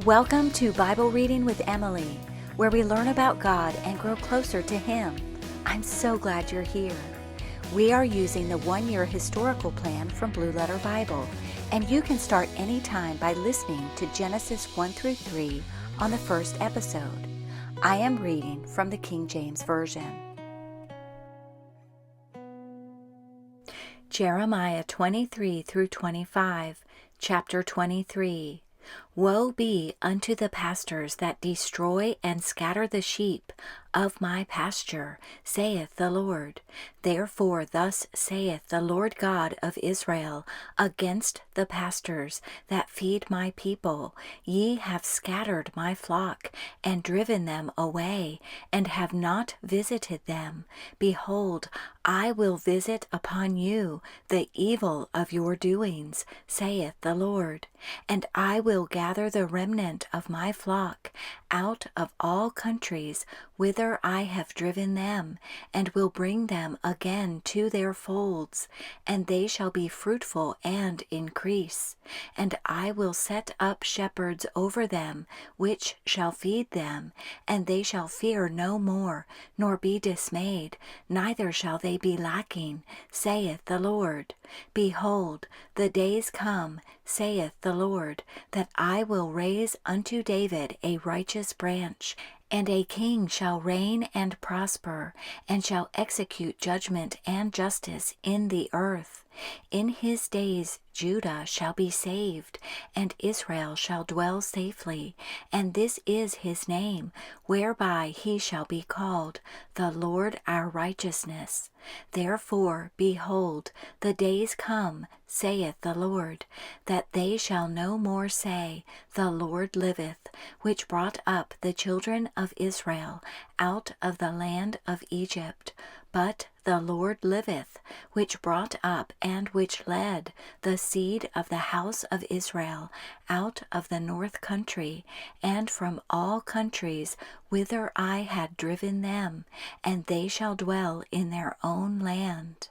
Welcome to Bible Reading with Emily, where we learn about God and grow closer to Him. I'm so glad you're here. We are using the one-year historical plan from Blue Letter Bible, and you can start anytime by listening to Genesis 1 through 3 on the first episode. I am reading from the King James Version. Jeremiah 23 through 25, chapter 23. Woe be unto the pastors that destroy and scatter the sheep of my pasture, saith the Lord. Therefore thus saith the Lord God of Israel against the pastors that feed my people: Ye have scattered my flock, and driven them away, and have not visited them. Behold, I will visit upon you the evil of your doings, saith the Lord. And I will gather the remnant of my flock out of all countries whither I have driven them, and will bring them again to their folds, and they shall be fruitful and increase. And I will set up shepherds over them, which shall feed them, and they shall fear no more, nor be dismayed, neither shall they be lacking, saith the Lord. Behold, the days come, saith the Lord, that I will raise unto David a righteous branch, and a king shall reign and prosper, and shall execute judgment and justice in the earth. In his days Judah shall be saved, and Israel shall dwell safely, and this is his name, whereby he shall be called, the Lord our righteousness. Therefore, behold, the days come, saith the Lord, that they shall no more say, The Lord liveth, which brought up the children of Israel out of the land of Egypt. But the Lord liveth, which brought up and which led the seed of the house of Israel out of the north country, and from all countries whither I had driven them, and they shall dwell in their own land.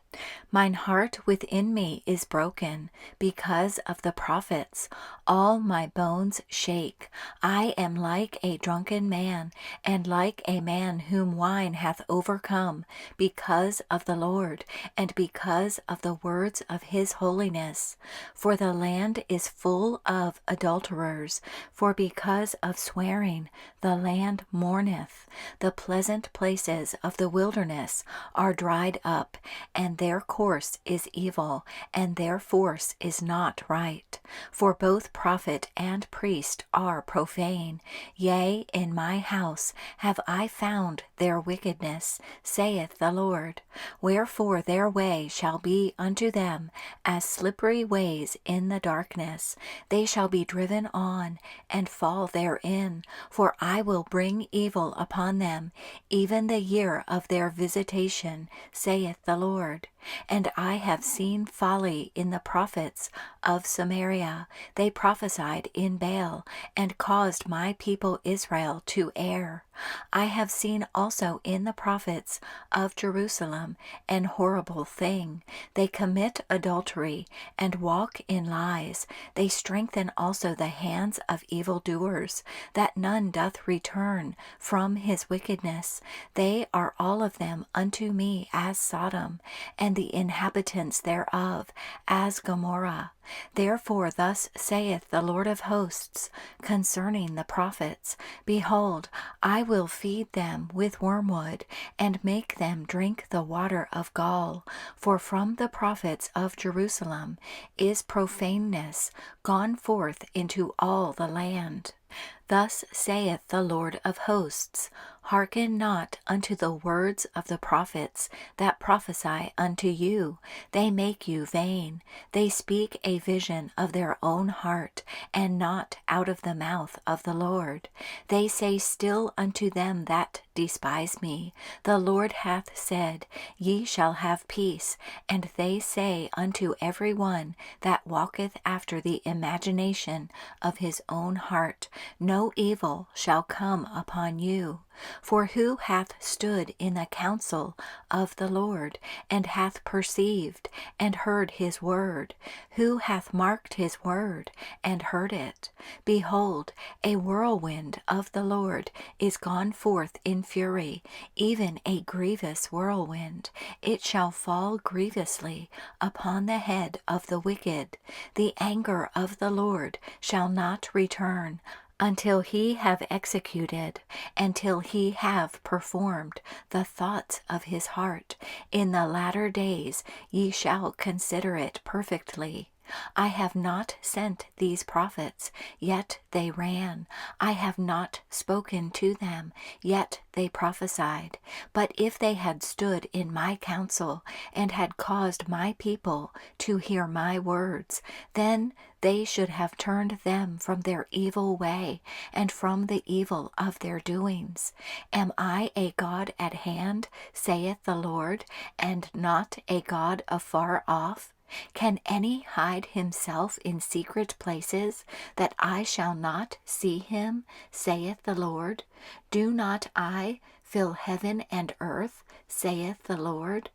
Mine heart within me is broken because of the prophets. All my bones shake. I am like a drunken man, and like a man whom wine hath overcome, because of the Lord, and because of the words of his holiness. For the land is full of adulterers, for because of swearing the land mourneth. The pleasant places of the wilderness are dried up, and their course is evil, and their force is not right. For both prophet and priest are profane. Yea, in my house have I found their wickedness, saith the Lord. Wherefore their way shall be unto them as slippery ways in the darkness. They shall be driven on, and fall therein. For I will bring evil upon them, even the year of their visitation, saith the Lord. And I have seen folly in the prophets of Samaria. They prophesied in Baal, and caused my people Israel to err. I have seen also in the prophets of Jerusalem an horrible thing. They commit adultery, and walk in lies. They strengthen also the hands of evildoers, that none doth return from his wickedness. They are all of them unto me as Sodom, and the inhabitants thereof as Gomorrah. Therefore thus saith the Lord of hosts concerning the prophets: Behold, I will feed them with wormwood, and make them drink the water of gall. For from the prophets of Jerusalem is profaneness gone forth into all the land. Thus saith the Lord of hosts: Hearken not unto the words of the prophets that prophesy unto you. They make you vain. They speak a vision of their own heart, and not out of the mouth of the Lord. They say still unto them that despise me, The Lord hath said, Ye shall have peace. And they say unto every one that walketh after the imagination of his own heart, No evil shall come upon you. For who hath stood in the counsel of the Lord, and hath perceived and heard his word? Who hath marked his word, and heard it? Behold, a whirlwind of the Lord is gone forth in fury, even a grievous whirlwind. It shall fall grievously upon the head of the wicked. The anger of the Lord shall not return until he have executed, until he have performed the thoughts of his heart. In the latter days ye shall consider it perfectly. I have not sent these prophets, yet they ran. I have not spoken to them, yet they prophesied. But if they had stood in my counsel, and had caused my people to hear my words, then they should have turned them from their evil way, and from the evil of their doings. Am I a God at hand, saith the Lord, and not a God afar off? Can any hide himself in secret places, that I shall not see him, saith the Lord? Do not I fill heaven and earth, saith the Lord?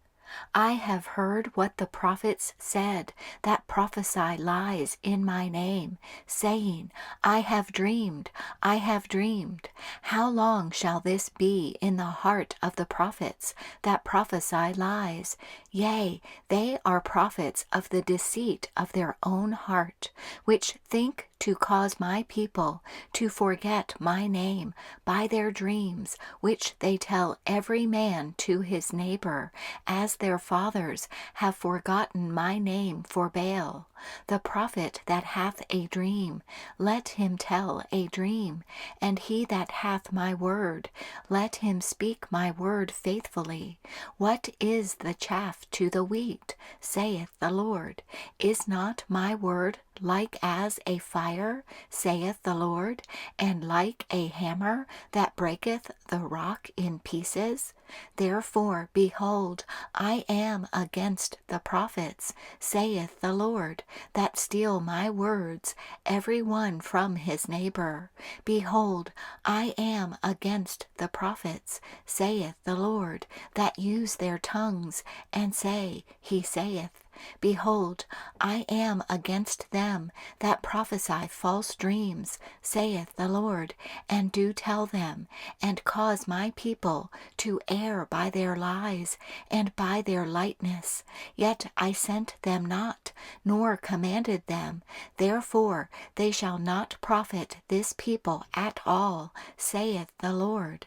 I have heard what the prophets said that prophesy lies in my name, saying, I have dreamed, I have dreamed. How long shall this be in the heart of the prophets that prophesy lies? Yea, they are prophets of the deceit of their own heart, which think to cause my people to forget my name by their dreams, which they tell every man to his neighbor, as their fathers have forgotten my name for Baal. The prophet that hath a dream, let him tell a dream, and he that hath my word, let him speak my word faithfully. What is the chaff to the wheat, saith the Lord? Is not my word like as a fire, saith the Lord, and like a hammer that breaketh the rock in pieces? Therefore, behold, I am against the prophets, saith the Lord, that steal my words, every one from his neighbor. Behold, I am against the prophets, saith the Lord, that use their tongues, and say, He saith. Behold, I am against them that prophesy false dreams, saith the Lord, and do tell them, and cause my people to err by their lies and by their lightness. Yet I sent them not, nor commanded them. Therefore they shall not profit this people at all, saith the Lord.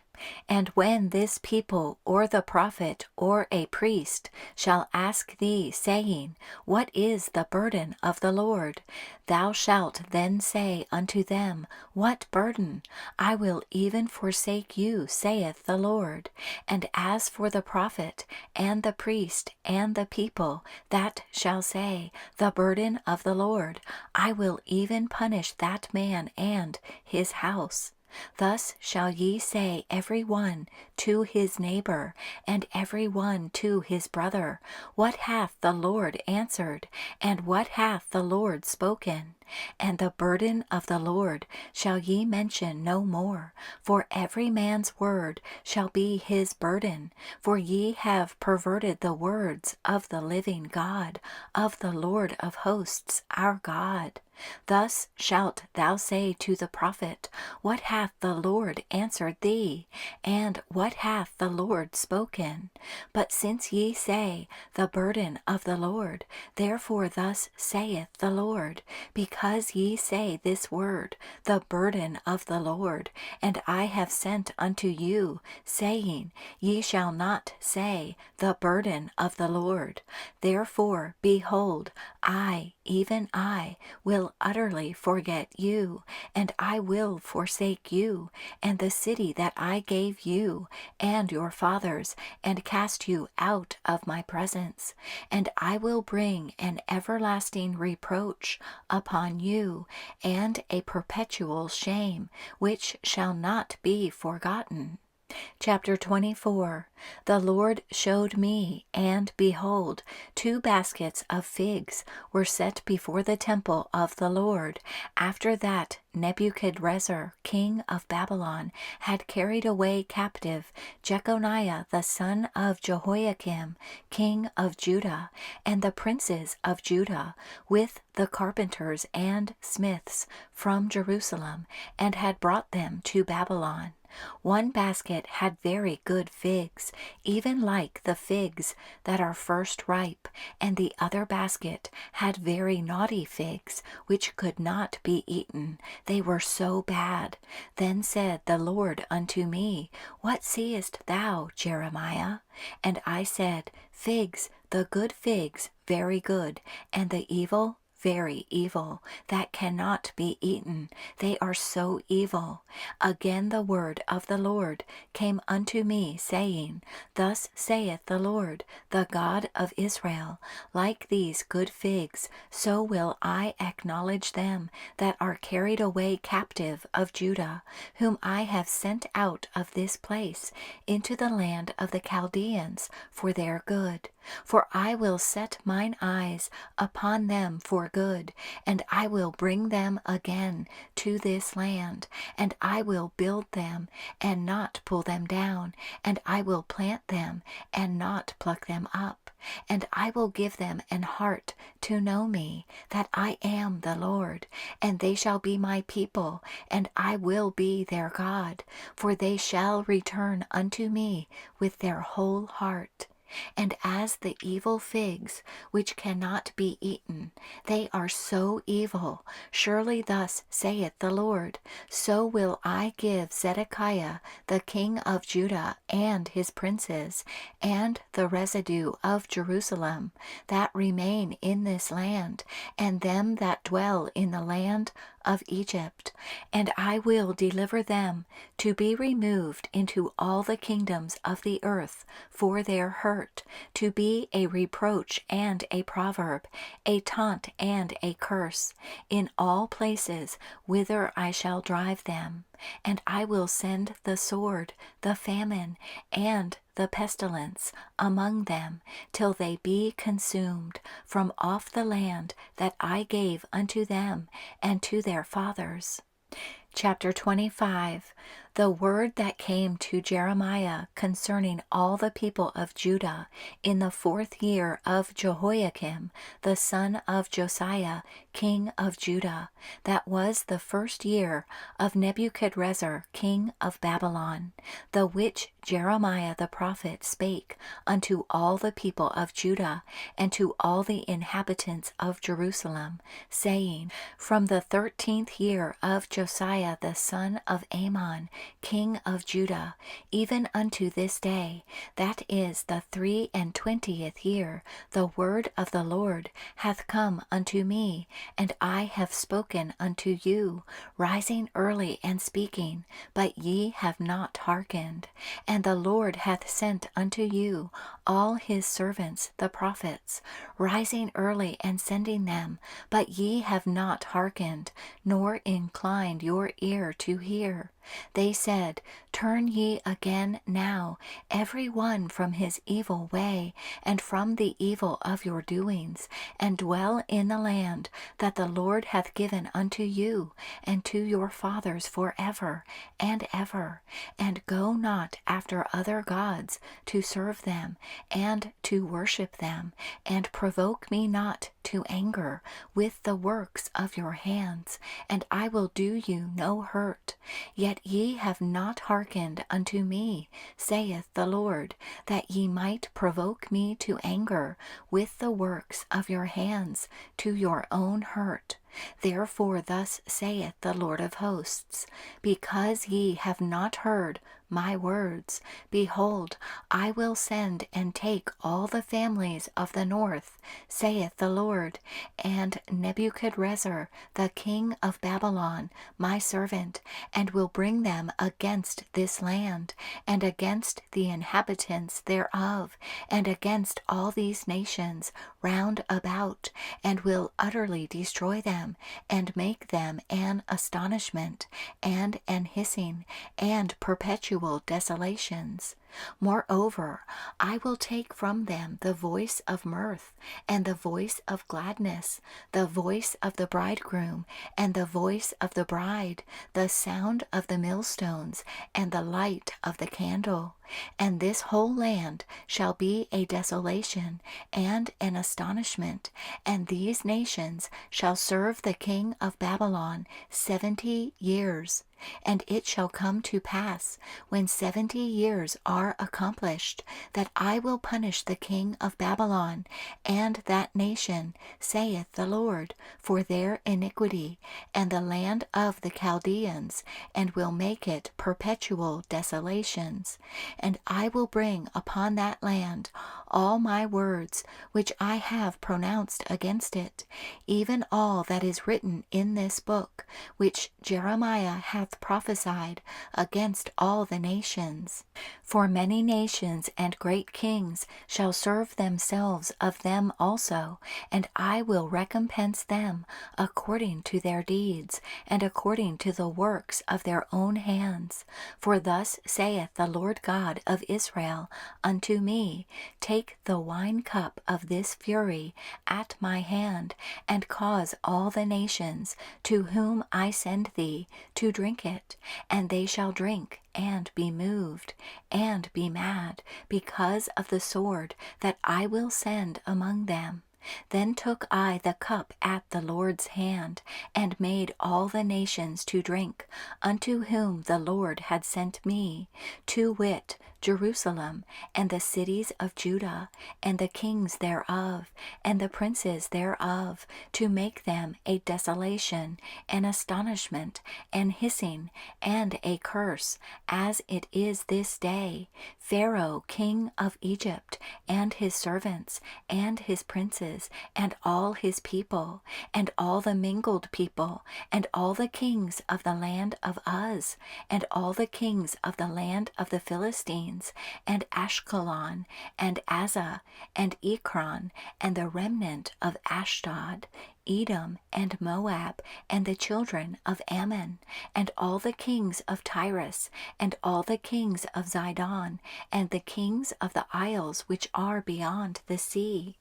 And when this people, or the prophet, or a priest, shall ask thee, saying, What is the burden of the Lord? Thou shalt then say unto them, What burden? I will even forsake you, saith the Lord. And as for the prophet, and the priest, and the people, that shall say, The burden of the Lord, I will even punish that man and his house. Thus shall ye say every one to his neighbor, and every one to his brother, What hath the Lord answered, and what hath the Lord spoken? And the burden of the Lord shall ye mention no more, for every man's word shall be his burden. For ye have perverted the words of the living God, of the Lord of hosts, our God. Thus shalt thou say to the prophet, What hath the Lord answered thee? And what hath the Lord spoken? But since ye say, The burden of the Lord, therefore thus saith the Lord, because ye say this word, The burden of the Lord, and I have sent unto you, saying, Ye shall not say, The burden of the Lord. Therefore, behold, I, even I, will utterly forget you, and I will forsake you, and the city that I gave you and your fathers, and cast you out of my presence. And I will bring an everlasting reproach upon you, and a perpetual shame, which shall not be forgotten. Chapter 24. The Lord showed me, and behold, 2 baskets of figs were set before the temple of the Lord, after that Nebuchadrezzar, king of Babylon, had carried away captive Jeconiah the son of Jehoiakim, king of Judah, and the princes of Judah, with the carpenters and smiths from Jerusalem, and had brought them to Babylon. 1 basket had very good figs, even like the figs that are first ripe, and the other basket had very naughty figs, which could not be eaten, they were so bad. Then said the Lord unto me, What seest thou, Jeremiah? And I said, Figs, the good figs, very good, and the evil, very evil, that cannot be eaten, they are so evil. Again the word of the Lord came unto me, saying, Thus saith the Lord, the God of Israel, Like these good figs, so will I acknowledge them that are carried away captive of Judah, whom I have sent out of this place into the land of the Chaldeans for their good. For I will set mine eyes upon them for good, and I will bring them again to this land, and I will build them, and not pull them down, and I will plant them, and not pluck them up. And I will give them an heart to know me, that I am the Lord, and they shall be my people, and I will be their God, for they shall return unto me with their whole heart. And as the evil figs, which cannot be eaten, they are so evil, surely thus saith the Lord, so will I give Zedekiah the king of Judah and his princes, and the residue of Jerusalem, that remain in this land, and them that dwell in the land of Egypt, and I will deliver them to be removed into all the kingdoms of the earth for their hurt, to be a reproach and a proverb, a taunt and a curse, in all places whither I shall drive them. And I will send the sword, the famine, and the pestilence among them, till they be consumed from off the land that I gave unto them and to their fathers. Chapter 25. The word that came to Jeremiah concerning all the people of Judah in the 4th year of Jehoiakim, the son of Josiah, king of Judah, that was the 1st year of Nebuchadrezzar, king of Babylon, the which Jeremiah the prophet spake unto all the people of Judah and to all the inhabitants of Jerusalem, saying, From the 13th year of Josiah the son of Ammon, king of Judah, even unto this day, that is the 23rd year, the word of the Lord hath come unto me, and I have spoken unto you, rising early and speaking, but ye have not hearkened. And the Lord hath sent unto you all his servants the prophets, rising early and sending them, but ye have not hearkened, nor inclined your ear to hear. They said, Turn ye again now, every one from his evil way, and from the evil of your doings, and dwell in the land that the Lord hath given unto you and to your fathers forever and ever, and go not after other gods to serve them, and to worship them, and provoke me not to anger with the works of your hands, and I will do you no hurt. Yet ye have not hearkened unto me, saith the Lord, that ye might provoke me to anger with the works of your hands to your own hurt. Therefore thus saith the Lord of hosts, because ye have not heard my words, behold, I will send and take all the families of the north, saith the Lord, and Nebuchadrezzar the king of Babylon, my servant, and will bring them against this land, and against the inhabitants thereof, and against all these nations round about, and will utterly destroy them, and make them an astonishment, and an hissing, and perpetual perpetual desolations. Moreover, I will take from them the voice of mirth, and the voice of gladness, the voice of the bridegroom, and the voice of the bride, the sound of the millstones, and the light of the candle. And this whole land shall be a desolation and an astonishment, and these nations shall serve the king of Babylon 70 years. And it shall come to pass, when 70 years are accomplished, that I will punish the king of Babylon and that nation, saith the Lord, for their iniquity, and the land of the Chaldeans, and will make it perpetual desolations. And I will bring upon that land all my words which I have pronounced against it, even all that is written in this book, which Jeremiah hath prophesied against all the nations. For many nations and great kings shall serve themselves of them also, and I will recompense them according to their deeds, and according to the works of their own hands. For thus saith the Lord God of Israel unto me, Take the wine cup of this fury at my hand, and cause all the nations to whom I send thee to drink it, and they shall drink and be moved, and be mad, because of the sword that I will send among them. Then took I the cup at the Lord's hand, and made all the nations to drink, unto whom the Lord had sent me, to wit, Jerusalem, and the cities of Judah, and the kings thereof, and the princes thereof, to make them a desolation, an astonishment, an hissing, and a curse, as it is this day. Pharaoh king of Egypt, and his servants, and his princes, and all his people, and all the mingled people, and all the kings of the land of Uz, and all the kings of the land of the Philistines, and Ashkelon, and Azza, and Ekron, and the remnant of Ashdod, Edom and Moab, and the children of Ammon, and all the kings of Tyrus, and all the kings of Zidon, and the kings of the isles which are beyond the sea,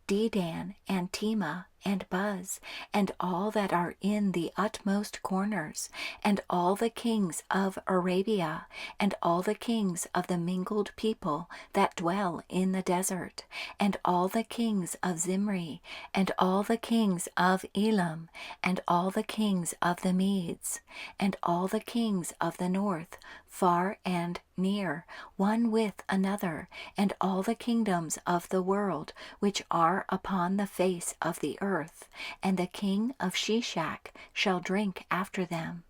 Dedan, and Tema, and Buz, and all that are in the utmost corners, and all the kings of Arabia, and all the kings of the mingled people that dwell in the desert, and all the kings of Zimri, and all the kings of Elam, and all the kings of the Medes, and all the kings of the north, far and near, one with another, and all the kingdoms of the world which are upon the face of the earth, and the king of Shishak shall drink after them.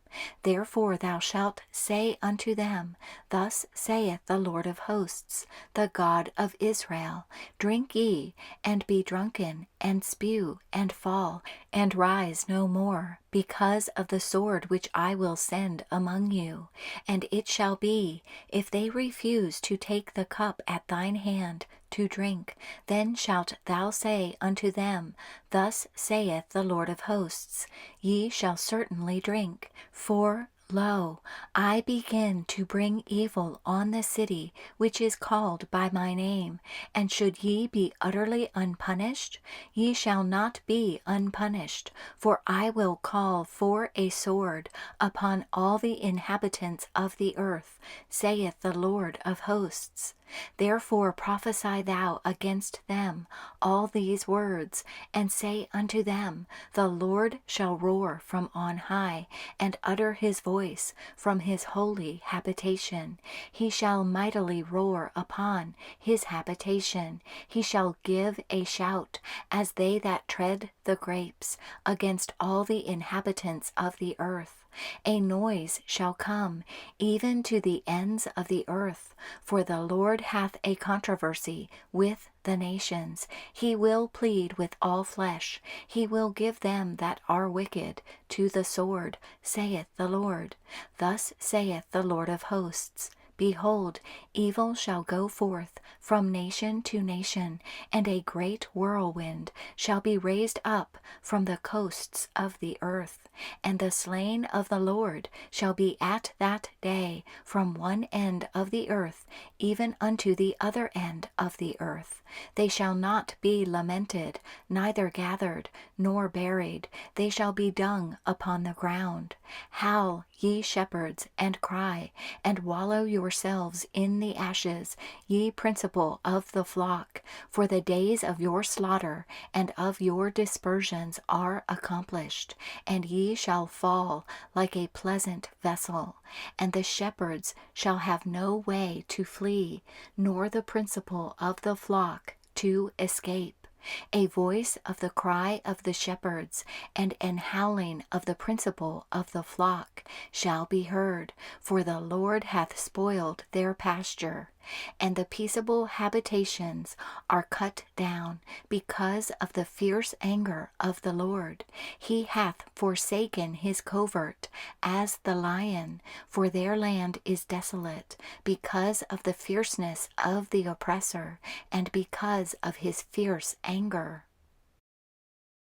Therefore thou shalt say unto them, Thus saith the Lord of hosts, the God of Israel, Drink ye, and be drunken, and spew, and fall, and rise no more, because of the sword which I will send among you. And it shall be, if they refuse to take the cup at thine hand to drink, then shalt thou say unto them, Thus saith the Lord of hosts, Ye shall certainly drink. For, lo, I begin to bring evil on the city which is called by my name, and should ye be utterly unpunished? Ye shall not be unpunished, for I will call for a sword upon all the inhabitants of the earth, saith the Lord of hosts. Therefore prophesy thou against them all these words, and say unto them, The Lord shall roar from on high, and utter his voice from his holy habitation. He shall mightily roar upon his habitation. He shall give a shout, as they that tread the grapes, against all the inhabitants of the earth. A noise shall come, even to the ends of the earth, for the Lord hath a controversy with the nations. He will plead with all flesh. He will give them that are wicked to the sword, saith the Lord. Thus saith the Lord of hosts, Behold, evil shall go forth from nation to nation, and a great whirlwind shall be raised up from the coasts of the earth. And the slain of the Lord shall be at that day from one end of the earth even unto the other end of the earth. They shall not be lamented, neither gathered, nor buried. They shall be dung upon the ground. Howl, ye shepherds, and cry, and wallow yourselves in the ashes, ye principal of the flock, for the days of your slaughter and of your dispersions are accomplished, and ye shall fall like a pleasant vessel. And the shepherds shall have no way to flee, nor the principal of the flock to escape. A voice of the cry of the shepherds and an howling of the principal of the flock shall be heard, for the Lord hath spoiled their pasture, and the peaceable habitations are cut down because of the fierce anger of the Lord. He hath forsaken his covert as the lion, for their land is desolate because of the fierceness of the oppressor, and because of his fierce anger.